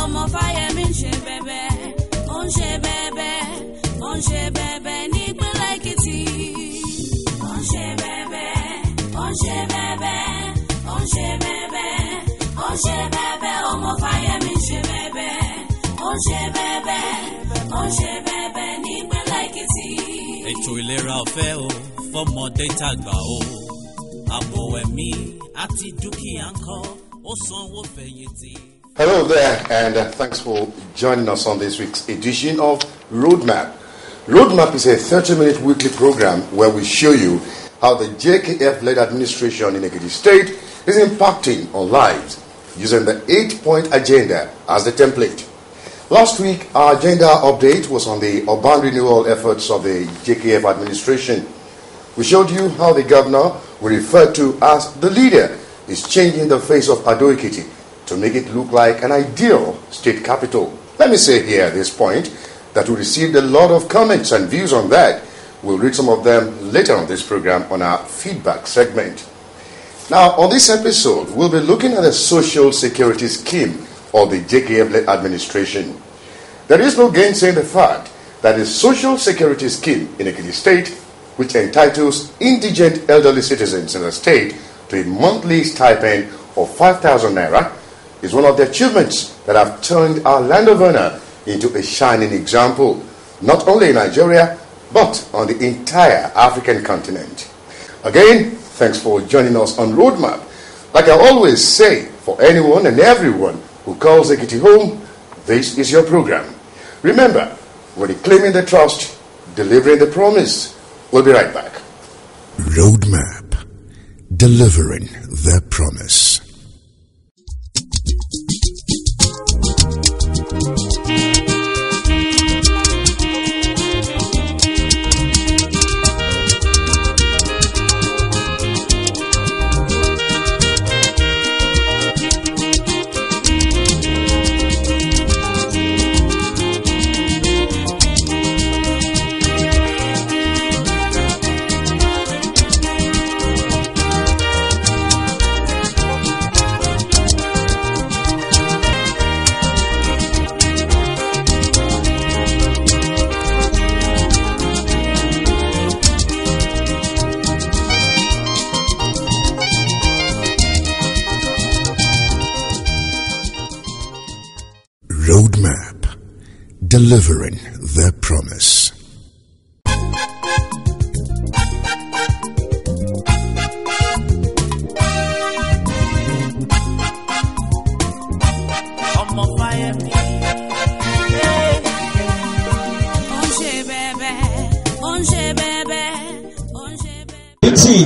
ọmọ Fáyẹmí ń ṣe bẹ̀bẹ̀, ó ń ṣe bẹ̀bẹ̀, ó ń ṣe bẹ̀bẹ̀ nípínlẹ̀ Èkìtì. Ó ń ṣe bẹ̀bẹ̀, ó ń ṣe bẹ̀bẹ̀, ó ń ṣe bẹ̀bẹ̀, ó ń ṣe bẹ̀bẹ̀, ọmọ Fáyẹmí ń ṣe bẹ̀bẹ̀, ó ń ṣe bẹ̀bẹ̀, ó ń ṣe bẹ̀bẹ̀ nípínlẹ̀ Èkìtì. Ètò ìlera ọ̀fẹ́ o, fọ́mọdé tàgbà o, ààbò ẹ̀mí àti dúkìá ńkọ́, ó sanwó fẹ̀yìntì. Hello there, and thanks for joining us on this week's edition of Roadmap. Roadmap is a 30-minute weekly program where we show you how the JKF-led administration in Ekiti State is impacting on lives using the 8-point agenda as the template. Last week, our agenda update was on the urban renewal efforts of the JKF administration. We showed you how the governor, we referred to as the leader, is changing the face of Ado Ekiti to make it look like an ideal state capital. Let me say here at this point that we received a lot of comments and views on that. We'll read some of them later on this program on our feedback segment. Now, on this episode, we'll be looking at the social security scheme of the JKF-led administration. There is no gainsaying the fact that the social security scheme in Ekiti State, which entitles indigent elderly citizens in the state to a monthly stipend of 5,000 naira, is one of the achievements that have turned our land of honor into a shining example, not only in Nigeria, but on the entire African continent. Again, thanks for joining us on Roadmap. Like I always say, for anyone and everyone who calls Ekiti home, this is your program. Remember, we're reclaiming the trust, delivering the promise. We'll be right back. Roadmap, delivering the promise. Roadmap, delivering the promise.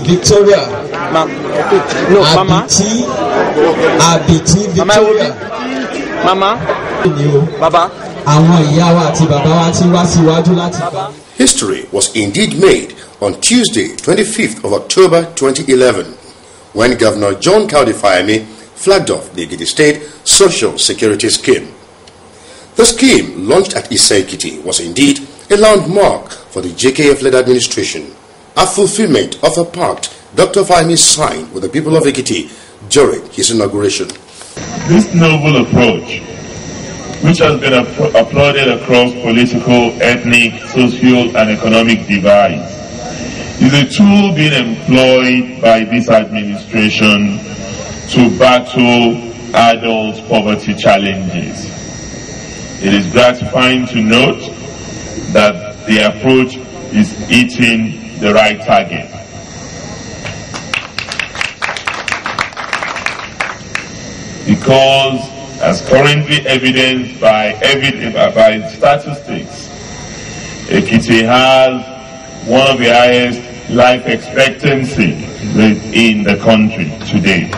Victoria, Abiti Victoria, Mama, Baba. History was indeed made on Tuesday, 25th of October 2011, when Governor Dr Kayode Fayemi flagged off the Ekiti State Social Security Scheme. The scheme, launched at Ekiti, was indeed a landmark for the JKF-led administration, a fulfillment of a pact Dr. Fayemi signed with the people of Ekiti during his inauguration. This noble approach, which has been applauded across political, ethnic, social, and economic divides, is a tool being employed by this administration to battle adult poverty challenges. It is gratifying to note that the approach is hitting the right target. Because, as currently evidenced by statistics, Ekiti has one of the highest life expectancy in the country today.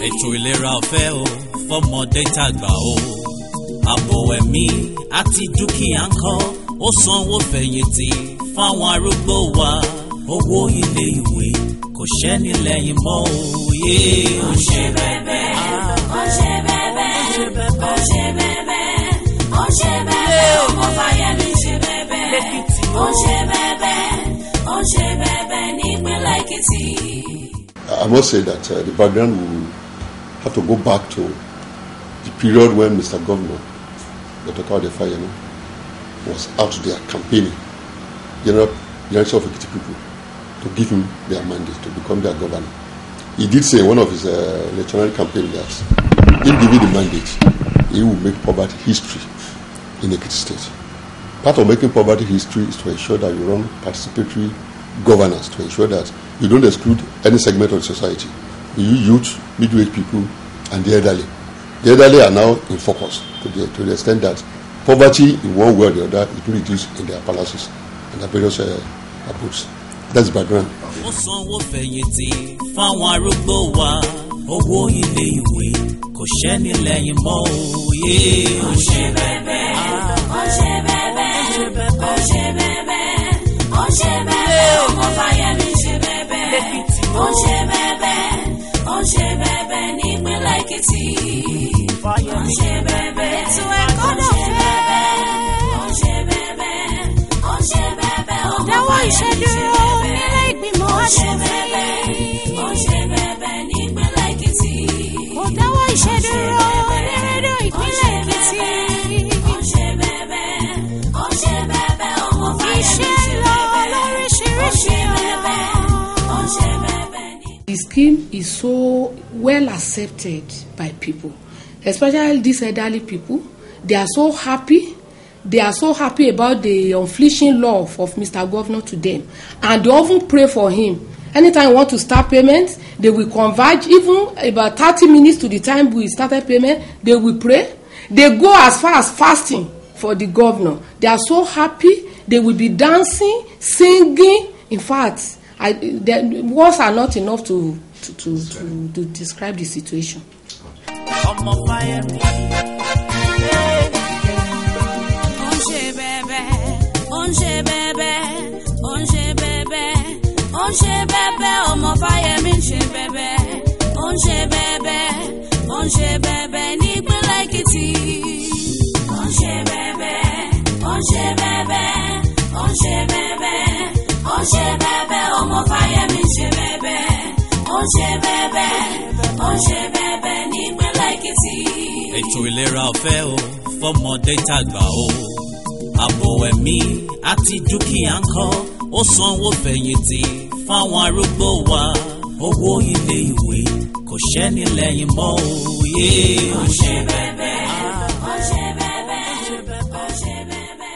Ètò ìlera ọ̀fẹ́ o fọ́mọdé tàgbà o. Ààbò ẹ̀mí àti dúkìá ńkọ́ ó sanwó fẹ̀yìntì fáwọn arúgbó wa. Owó ilé ìwé kò ṣẹ́ni lẹ́yìn mọ́ òye. Ó ṣe bẹ́bẹ́, ó ṣe bẹ́bẹ́, ó ṣe bẹ́bẹ́, ó ṣe bẹ́bẹ́, ọmọ Fáyẹmí ṣe bẹ́bẹ́, ó ṣe bẹ́bẹ́, ó ṣe bẹ́bẹ́ nípínlẹ̀ Èkìtì. I must say that the background will have to go back to the period when Mr. Governor, Dr Kayode Fayemi, was out there campaigning, General of Ekiti people, to give him their mandate to become their governor. He did say in one of his electoral campaign that if given the mandate, he will make poverty history in Ekiti State. Part of making poverty history is to ensure that you run participatory governance, to ensure that you don't exclude any segment of the society. You youth, middle-aged people, and the elderly. The elderly are now in focus to the extent that poverty in one way or the other is being reduced in their palaces and their various abodes. That's the background. Ó sanwó fẹ̀yìntì fáwọn arúgbó wa. Owó ilé ìwé kò ṣẹ́ni lẹ́yìn mọ́ òye. Ó ṣe bẹ́bẹ́, ó ṣe bẹ́bẹ́, ó ṣe bẹ́bẹ́, ó ṣe bẹ́bẹ́, ọmọ Fáyẹmí ṣe bẹ́bẹ́, ó ṣe bẹ́bẹ́, ó ṣe bẹ́bẹ́ nípínlẹ̀ Èkìtì. Ó ṣe bẹ́bẹ́, ètò ẹ̀kọ́ dọ̀fẹ́. Ó ṣe bẹ́bẹ́, ó ṣe bẹ́bẹ́, ọmọ Fáyẹmí ṣe bẹ́bẹ́, ó ṣe bẹ́bẹ́, ó ṣe bẹ́bẹ́ nípínlẹ̀ Èkìtì. Kò dáwọ́ ìṣèdúró ní rédíò ìpínlẹ̀ Èkìtì. Ó ṣe bẹ́bẹ́, ó ṣe bẹ́bẹ́, ọmọ Fáyẹmí ṣe bẹ́bẹ́, ó ṣe bẹ́bẹ́, ó ṣe bẹ́bẹ́. The scheme is so well accepted by people, especially these elderly people. They are so happy. They are so happy about the unflinching love of Mr. Governor to them, and they often pray for him. Anytime we want to start payments, they will converge. Even about 30 minutes to the time we started payment, they will pray. They go as far as fasting for the governor. They are so happy. They will be dancing, singing. In fact, words are not enough to describe the situation. Ó ń ṣe bẹ́bẹ́, ọmọ Fáyẹmí ṣe bẹ́bẹ́, ó ń ṣe bẹ́bẹ́, ó ń ṣe bẹ́bẹ́ nípínlẹ̀ Èkìtì. Ó ń ṣe bẹ́bẹ́, ó ń ṣe bẹ́bẹ́, ó ń ṣe bẹ́bẹ́, ó ń ṣe bẹ́bẹ́, ọmọ Fáyẹmí ṣe bẹ́bẹ́, ó ń ṣe bẹ́bẹ́, ó ń ṣe bẹ́bẹ́ nípínlẹ̀ Èkìtì. Ètò ìlera ọ̀fẹ́ o fọ́mọdé tàgbà o. Ààbò ẹ̀mí àti dúkìá ńkọ́ ó sanwó fẹ̀yìntì fáwọn arúgbó wa. Owó ilé ìwé kò ṣẹ́ni lẹ́yìn mọ́ òye. Ó ṣe bẹ́bẹ́, ó ṣe bẹ́bẹ́, ó ṣe bẹ́bẹ́,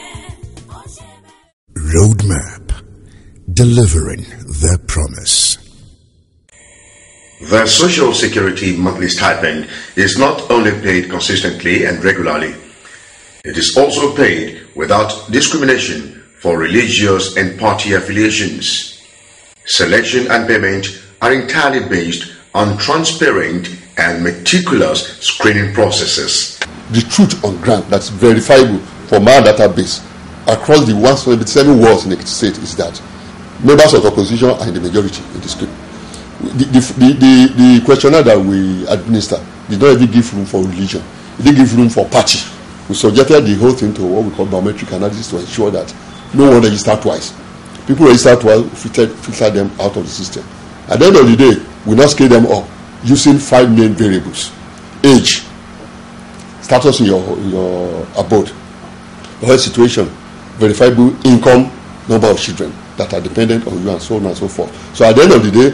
ó ṣe bẹ́bẹ́. Roadmap, delivering their promise. The Social Security monthly stipend is not only paid consistently and regularly, it is also paid without discrimination for religious and party affiliations. Selection and payment are entirely based on transparent and meticulous screening processes. The truth on ground that's verifiable from our database across the 177 wards in Ekiti State is that members of the opposition are in the majority in the script. The questionnaire that we administer did not even give room for religion. It didn't give room for party. We subjected the whole thing to what we call biometric analysis to ensure that no one registered twice. People registered twice, filter them out of the system. At the end of the day, we now scale them up using 5 main variables: age, status in your abode, the whole situation, verifiable income, number of children that are dependent on you, and so on and so forth. So at the end of the day,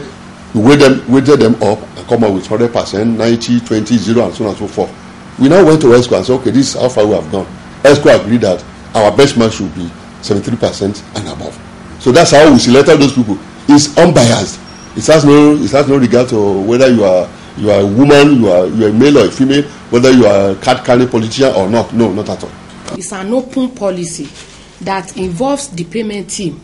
we weighted them up and come up with 100%, 90, 20, 0, and so on and so forth. We now went to ESCO and said, okay, this is how far we have gone. ESCO agreed that our benchmark should be 73% and above. So that's how we selected those people. It's unbiased. It has no regard to whether you are a woman, you are a male or a female, whether you are a card-carrying politician or not. No, not at all. It's an open policy that involves the payment team.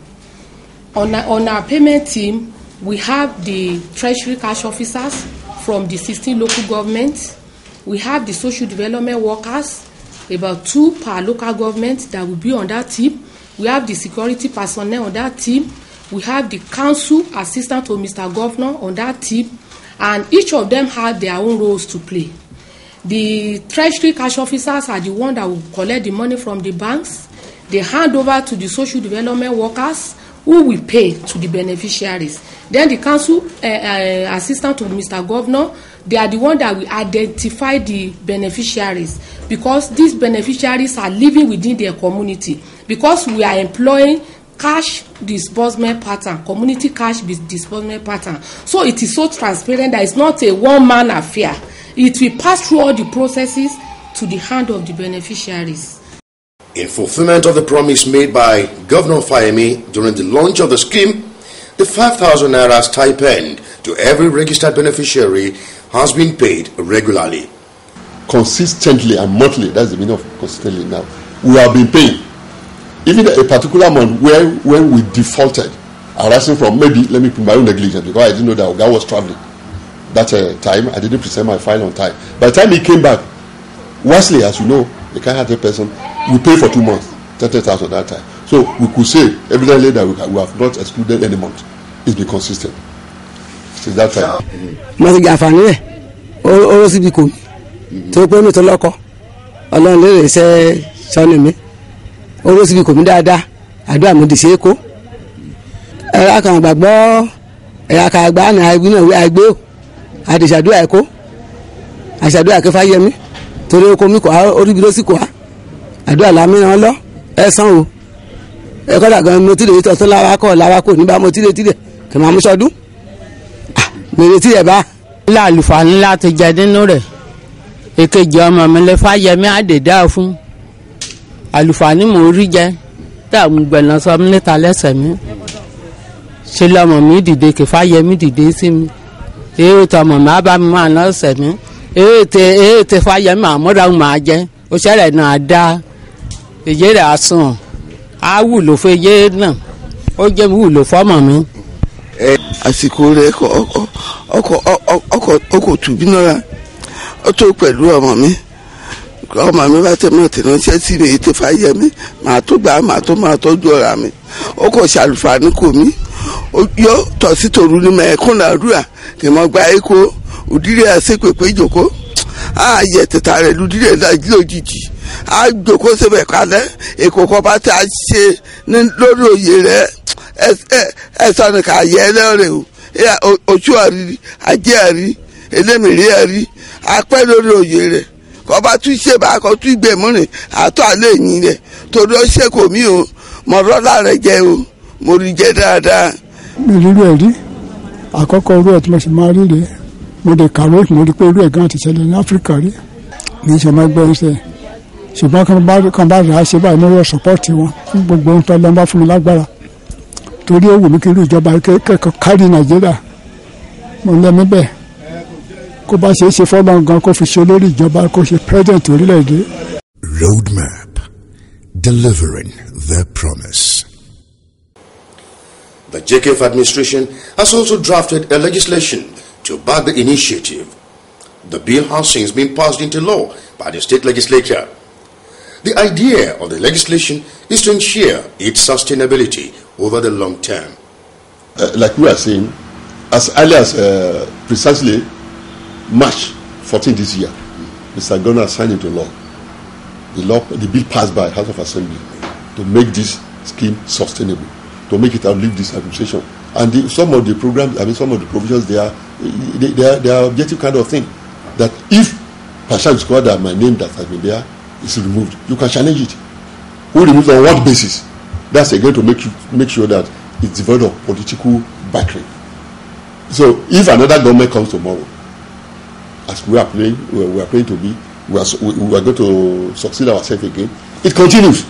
On our payment team, we have the treasury cash officers from the 16 local governments. We have the social development workers, about 2 per local government that will be on that team. We have the security personnel on that team. We have the council assistant to Mr. Governor on that team. And each of them have their own roles to play. The treasury cash officers are the ones that will collect the money from the banks. They hand over to the social development workers who will pay to the beneficiaries. Then the council assistant to Mr. Governor, they are the ones that will identify the beneficiaries, because these beneficiaries are living within their community, because we are employing cash disbursement pattern, community cash disbursement pattern. So it is so transparent that it's not a one-man affair. It will pass through all the processes to the hand of the beneficiaries. In fulfillment of the promise made by Governor Fayemi during the launch of the scheme, the 5,000 naira stipend to every registered beneficiary has been paid regularly. Consistently and monthly, that's the meaning of consistently now. We have been paying. Even a particular month when we defaulted, arising from maybe, let me put my own negligence, because I didn't know that Oga was traveling. That time, I didn't present my file on time. By the time he came back, Wesley, as you know, the kind of person, we pay for 2 months, 30,000 that time. So we could say evidently that we have not excluded any month. It's been consistent since that time. Orosibí kò mí dáadáa àdúrà mo di ṣe kó ẹ̀rọ kan gbàgbọ́ ẹ̀rọ kan àgbà náà àgbé o àdìsàdúrà ẹ̀kọ́ àṣàdúrà kẹfà yẹmí torí oko mi kò oríbi ló sì kò á àdúrà lámìíràn lọ ẹ̀sán o ẹ̀kọ́ dàgbà mo ti lè tọ́ tó láwa kò níbà mo ti lè tilẹ̀ kì máa mú sọdún mèrè tilẹ̀ bá. ilé àlùfáà láti jẹ nínú rẹ̀ èkejì ọmọ mi lè fà yẹmí àdèdá fún àlùfáàní mò ń rí jẹ tá àwọn gbẹ̀nà sọ mí níta lẹ́sẹ̀ mi ṣe lọ́mọ mi dìde kẹfà yẹ mi dìde sí mi èyí tó ọmọ mi á bá mi máa ná ọ̀sẹ̀ mi èyí tẹ fà yẹ mi àmúra ń máa jẹ ó ṣẹlẹ̀ náà dá èyí rẹ̀ á sùn á wúlò fún èyí náà ó jẹ́ wúlò fọ́mọ mi. àsìkò rẹ̀ ọkọ̀ tùbí náà ó tó pẹ̀lú ọmọ mi bá tẹ̀ mọ́ tẹ̀ránṣẹ́ sí mi ètò Fáyẹmí màá tó gbà màá tọ́jú ọ̀rá mi ó kò ṣàlùfààní kò mí yóò tọ̀ sí tòru ní mẹ́ẹ̀kún làdúrà kì í mọ́ gba èkó òdìrí àṣepèpè ìjòkó á yẹ tètà rẹ̀ lùdírí ẹ̀dájú lójijì á jòkó síbẹ̀ kalẹ̀ èkó kọ́ bá tẹ̀ á ṣe lórí òye rẹ̀ ẹ̀sán ni kà yẹ lẹ́rẹ̀ o oṣù àrí ajé àrí elémìrí àrí apẹ́ lórí òye rẹ̀ kọba tún ṣe bá kọ tún gbé múrin àtọ àlẹ yìí rẹ torí ó ṣe kò mí o mọ rọlá rẹ jẹ o mo rí jẹ dáadáa. mi rírú ẹ rí àkọ́kọ́ orú ẹ tí mo sì máa rí rè mo lè kàwé mo rí pé orú ẹ gan ti ṣẹlẹ̀ ní áfíríkà rí ní ìṣẹ̀mọ́ ẹgbẹ́ iṣẹ́ ṣùgbọ́n kan bá rà á ṣe báyìí mo rọ sọ́pọ́ọ̀tì wọn fún gbogbo ohun tó lọ́n bá fún mi lágbára torí ó wù mí kí irú ìjọba kẹ́kọ̀ọ́ kárí nàìjíríà mo lẹ́mí bẹ́ẹ̀ kó bá ṣe é ṣe fọ́lọ́n gan kó fi ṣe olórí ìjọba kó ṣe president orílẹ̀-èdè. Roadmap, delivering their promise. The JKF administration has also drafted a legislation to back the initiative. The bill has since been passed into law by the state legislature. The idea of the legislation is to ensure its sustainability over the long term. Like we are saying, as early as precisely March 14 this year, Mr. Governor signed into law. The bill passed by House of Assembly to make this scheme sustainable, to make it outlive this administration. And some of the programs, some of the provisions, they are objective kind of thing. That if perchance discover that my name that has been there is removed, you can challenge it. Who removes on what basis? That's again to make sure that it's devoid of political backing. So if another government comes tomorrow, as we are praying to be, we are going to succeed ourselves again. It continues.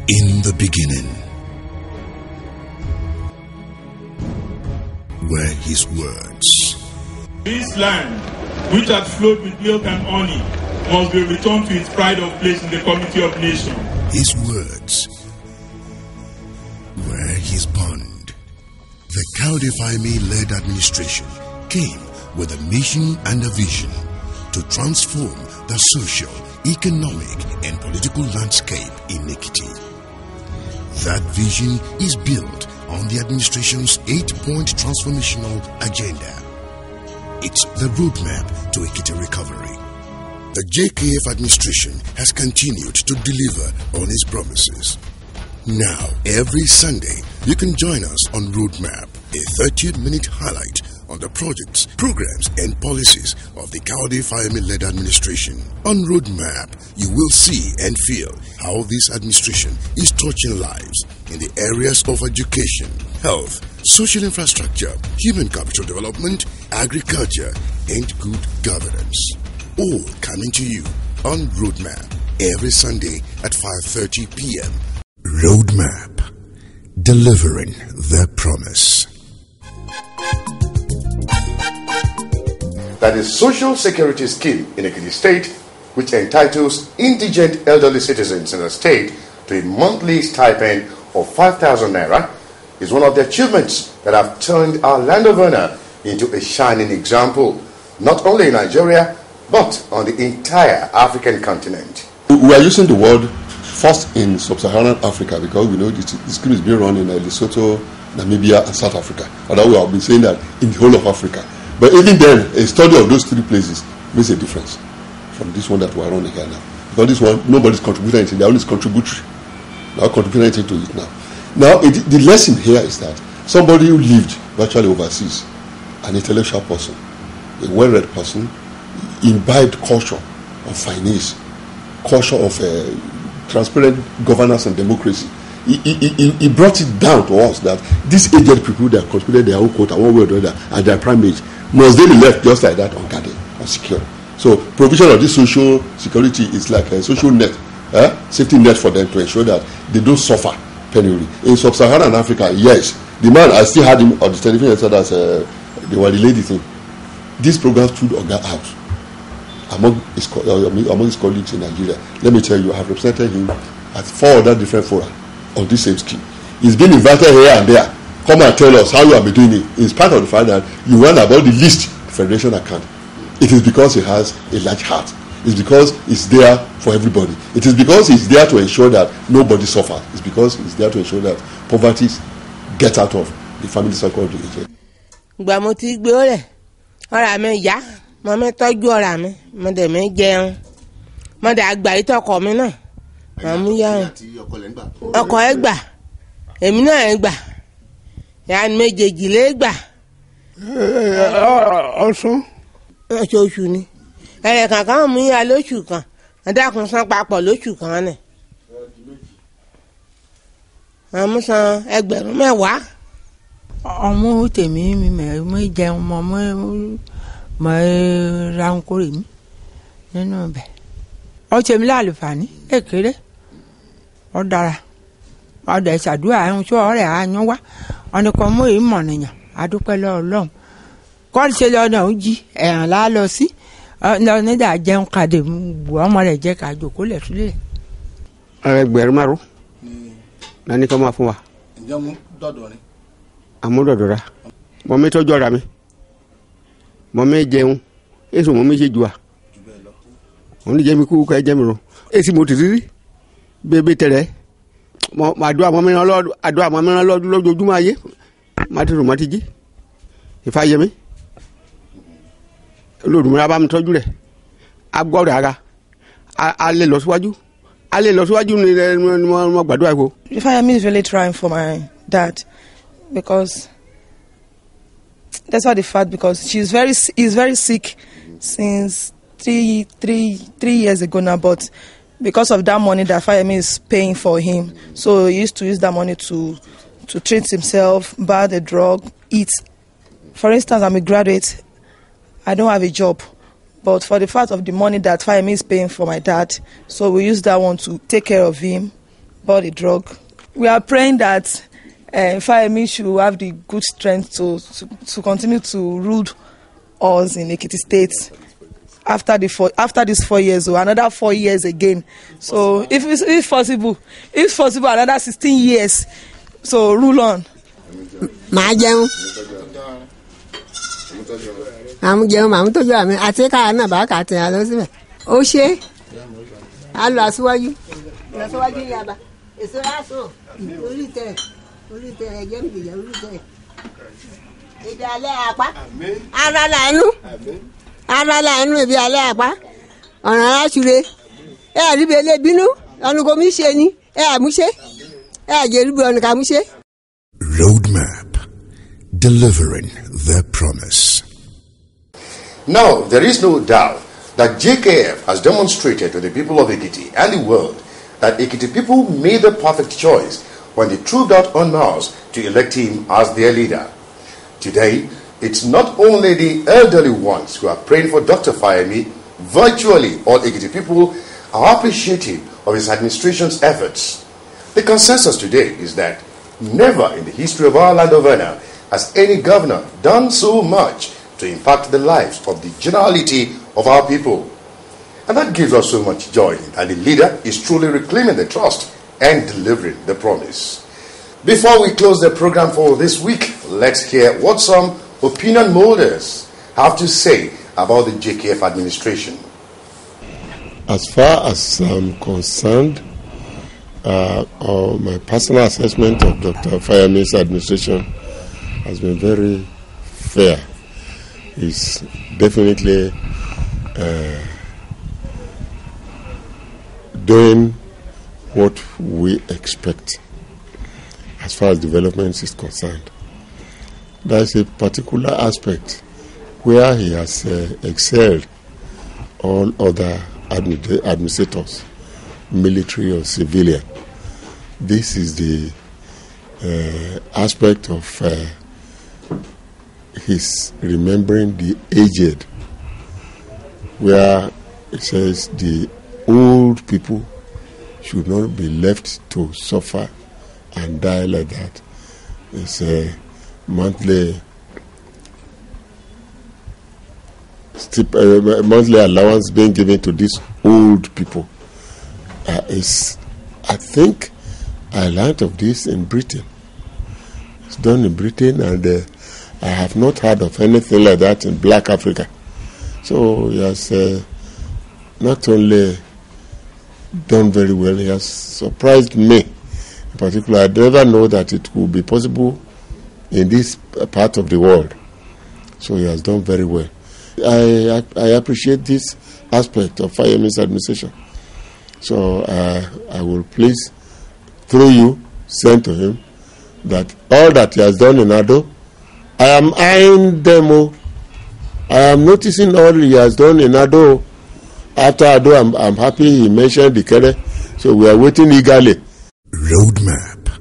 In the beginning were his words. This land, which had flowed with milk and honey, must be returned to its pride of place in the community of nations. His words, were his bond. The Kayode Fayemi-led administration came with a mission and a vision to transform the social, economic, and political landscape in Ekiti. That vision is built on the administration's 8-point transformational agenda. It's the roadmap to Ekiti recovery. The JKF administration has continued to deliver on its promises. Now, every Sunday, you can join us on Roadmap, a 30-minute highlight on the projects, programs, and policies of the Kayode Fayemi-led administration. On Roadmap, you will see and feel how this administration is touching lives in the areas of education, health, social infrastructure, human capital development, agriculture, and good governance. All coming to you on Roadmap every Sunday at 5:30 p.m. Roadmap, delivering the promise. That is social security scheme in Ekiti State, which entitles indigent elderly citizens in the state to a monthly stipend of 5,000 naira, is one of the achievements that have turned our land of honor into a shining example, not only in Nigeria, but on the entire African continent. We are using the word first in sub-Saharan Africa because we know this scheme is being run in Lesotho, Namibia, and South Africa. Although we have been saying that in the whole of Africa. But even then, a study of those 3 places makes a difference from this one that we are running here now. Because this one, nobody's contributing anything. They are only contributory. They are contributing anything to it now. Now, the lesson here is that somebody who lived virtually overseas, an intellectual person, a well-read person, imbibed culture of finance, culture of transparent governance and democracy. He brought it down to us that these aged people that contributed their own quota one way or the other at their prime age must they be left just like that unguarded, unsecure. So provision of this social security is like a social net, safety net for them to ensure that they don't suffer penury. In sub-Saharan Africa, yes, the man, I still had him on the television and said that they were the lady thing. This program stood Oga out among his colleagues in Nigeria. Let me tell you, I have represented him at 4 other different fora on this same scheme. He's been invited here and there. Come and tell us how you have been doing it. In spite of the fact that you learn about the least federation account. It is because he has a large heart. It's because it's there for everybody. It is because he's there to ensure that nobody suffers. It's because he's there to ensure that poverty gets out of the family circle of the agent. mo mi tọ́jú ọ̀rá mi mo dẹ̀ mi jẹun mo dẹ̀ àgbà yìí tọkọ mi náà mo mú yá ọkọ ẹ gbà èmi náà ẹ gbà yà ni méjèèjì lé gbà. ọ̀sán. oṣooṣù ni ẹ̀rẹ̀ kankan mú yá lóṣù kan ẹ̀dákun san papọ̀ lóṣù kan ni mo mú san 10,000. ọmọ tèmi mi mẹ jẹun mọ ra ń kórè mi nínú ibẹ̀ ọtí mi láàlùfààní èkéré ọ dára ọdẹ ìṣàdúrà ẹhún tí ọ̀rẹ́ àyàn wá ọnìkan mú èyí mọ nìyàn adúpẹ́ lọ́lọ́run kọ́ọ̀tù ṣe lọ́nà ó jí ẹ̀hàn lá lọ sí nígbà jẹun kàdé bu ọmọ rẹ̀ jẹ́ ká jòkó lẹ̀ sílẹ̀. 5,000 nani kọ́ máa fún wa. ǹjẹ́ mú dọ̀dọ̀ ni. àmúdọ̀dọ̀ ra mọ mi tọ́jú ọ̀rá mi mọ mi jẹun èso mọ mi ṣe jù à òun ní jẹ́ mi kú ká ẹ jẹ́ mi rò èsì mo tìrírí bébé tẹ̀lé mọ àdúrà mọ mi ràn lọ́dún lójoojúmọ́ ayé má ti rò má ti jí Ìfáyẹmí olódùmọ̀ra bá mi tọ́jú rẹ̀ agbọ́rẹ̀ ara alẹ́ lọ síwájú ni mo gbàdúrà kó. Ifayemi is really trying for my dad because that's why the fact because he's very sick since three years ago now, but because of that money that Fayemi is paying for him, so he used to use that money to treat himself, buy the drug, eat. For instance, I'm a graduate, I don't have a job, but for the fact of the money that Fayemi is paying for my dad, so we use that one to take care of him, buy the drug. We are praying that Fayemi should have the good strength to continue to rule us in Ekiti State after these 4 years or another 4 years again. So if possible, another 16 years, So rule on. màá jẹun àmú jẹun màmú tọ́jú àmì àti káà náà bá kà á tẹ̀ ẹ́ lọ síbẹ̀ ó ṣe á lọ aṣíwájú yaba èso lásán orí tẹ ẹ̀jẹ̀ mi jẹ̀jẹ̀ orí tẹ ibi alẹ́ apá ara làánú ibi alẹ́ apá ọ̀nà aṣure àríbi elébínú ọ̀nà kò mí ṣe ni àmúṣe àjẹrìbù ọ̀nà kàmúṣe. Roadmap, delivering their promise. Now, there is no doubt that JKF has demonstrated to the people of Ekiti and the world that Ekiti people made the perfect choice when they trooped out en masse to elect him as their leader. Today, it's not only the elderly ones who are praying for Dr. Fayemi. Virtually all Ekiti people are appreciative of his administration's efforts. The consensus today is that never in the history of our land of honor has any governor done so much to impact the lives of the generality of our people. And that gives us so much joy, and the leader is truly reclaiming the trust and delivering the promise. Before we close the program for this week, let's hear what some opinion molders have to say about the JKF administration. As far as I'm concerned, my personal assessment of Dr. Fayemi's administration has been very fair. He's definitely doing what we expect as far as development is concerned. There's a particular aspect where he has excelled all other administrators, military or civilian. This is the aspect of his remembering the aged, where it says the old people should not be left to suffer and die like that. It's a monthly allowance being given to these old people. I think I learned of this in Britain. It's done in Britain, and I have not heard of anything like that in Black Africa. So he has not only done very well, he has surprised me. In particular, I never know that it will be possible in this part of the world. So he has done very well. I appreciate this aspect of Fayemi's administration. So I will please, through you, send to him that all that he has done in Ado, I am eyeing them. I am noticing all he has done in Ado. After Ado, I'm happy he mentioned the Kere. So we are waiting eagerly. Roadmap,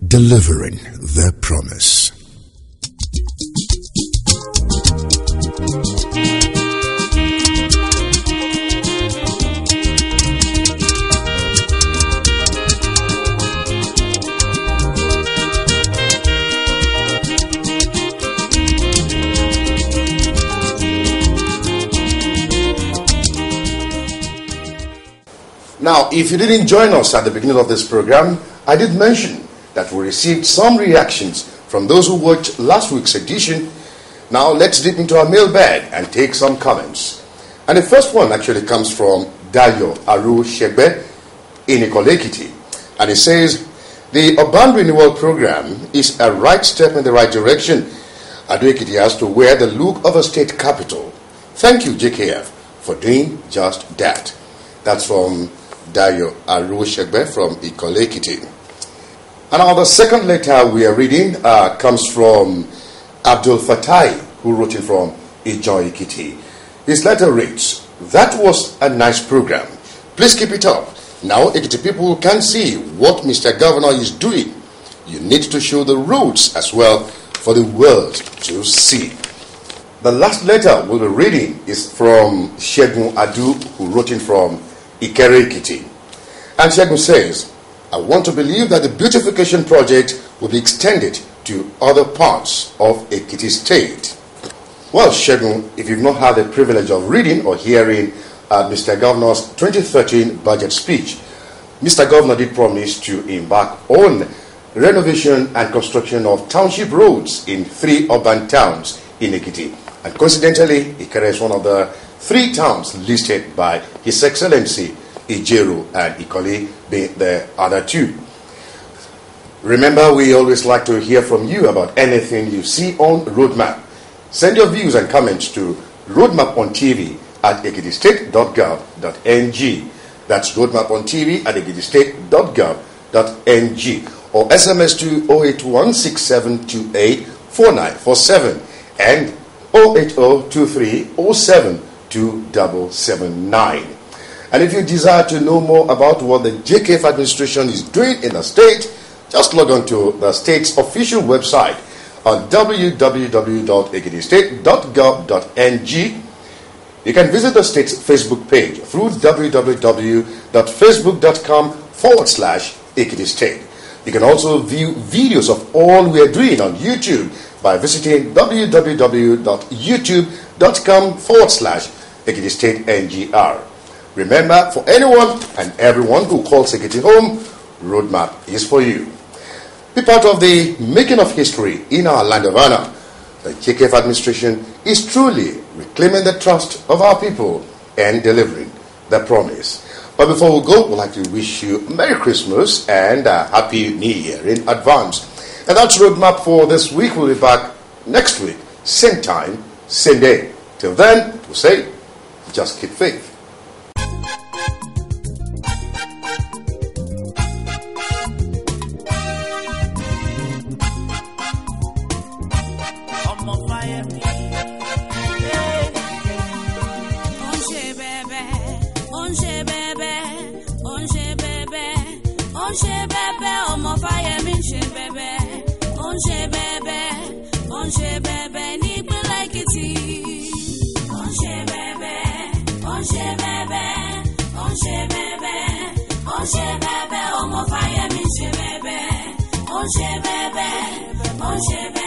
delivering their promise. Now, if you didn't join us at the beginning of this program, I did mention that we received some reactions from those who watched last week's edition. Now, let's dip into our mailbag and take some comments. And the first one actually comes from Dayo Aru Shegbe in Ekiti. And it says, the urban renewal program is a right step in the right direction. Ado Ekiti has to wear the look of a state capital. Thank you, JKF, for doing just that. That's from Dayo Aru Shegbe from Ekiti. And now the second letter we are reading comes from Abdul Fatai, who wrote it from Ijon Ekiti. His letter reads, that was a nice program. Please keep it up. Now Ekiti people can see what Mr. Governor is doing. You need to show the roads as well for the world to see. The last letter we'll be reading is from Shegun Adu, who wrote it from Ekiti. And Shegun says, I want to believe that the beautification project will be extended to other parts of Ekiti State. Well, Shegun, if you've not had the privilege of reading or hearing Mr. Governor's 2013 budget speech, Mr. Governor did promise to embark on renovation and construction of township roads in 3 urban towns in Ekiti. And coincidentally, Ikere is one of the 3 towns listed by His Excellency Ijeru and Ikoli being the other 2. Remember, we always like to hear from you about anything you see on Roadmap. Send your views and comments to roadmapontv@ekitistate.gov.ng. That's roadmapontv@ekitistate.gov.ng, or SMS to 08167284947 and 08023072779. And if you desire to know more about what the JKF administration is doing in the state, just log on to the state's official website on www.ekitistate.gov.ng. You can visit the state's Facebook page through www.facebook.com/Ekiti State. You can also view videos of all we are doing on YouTube by visiting www.youtube.com/Ekiti State NGR. Remember, for anyone and everyone who calls Ekiti home, Roadmap is for you. Be part of the making of history in our land of honor. The JKF administration is truly reclaiming the trust of our people and delivering the promise. But before we go, we'd like to wish you Merry Christmas and a Happy New Year in advance. And that's Roadmap for this week. We'll be back next week, same time, same day. Till then, we'll say, just keep faith. Ọmọ Fáyẹmí ṣe bẹ̀bẹ̀, ó ń ṣe bẹ̀bẹ̀, ó ń ṣe bẹ̀bẹ̀.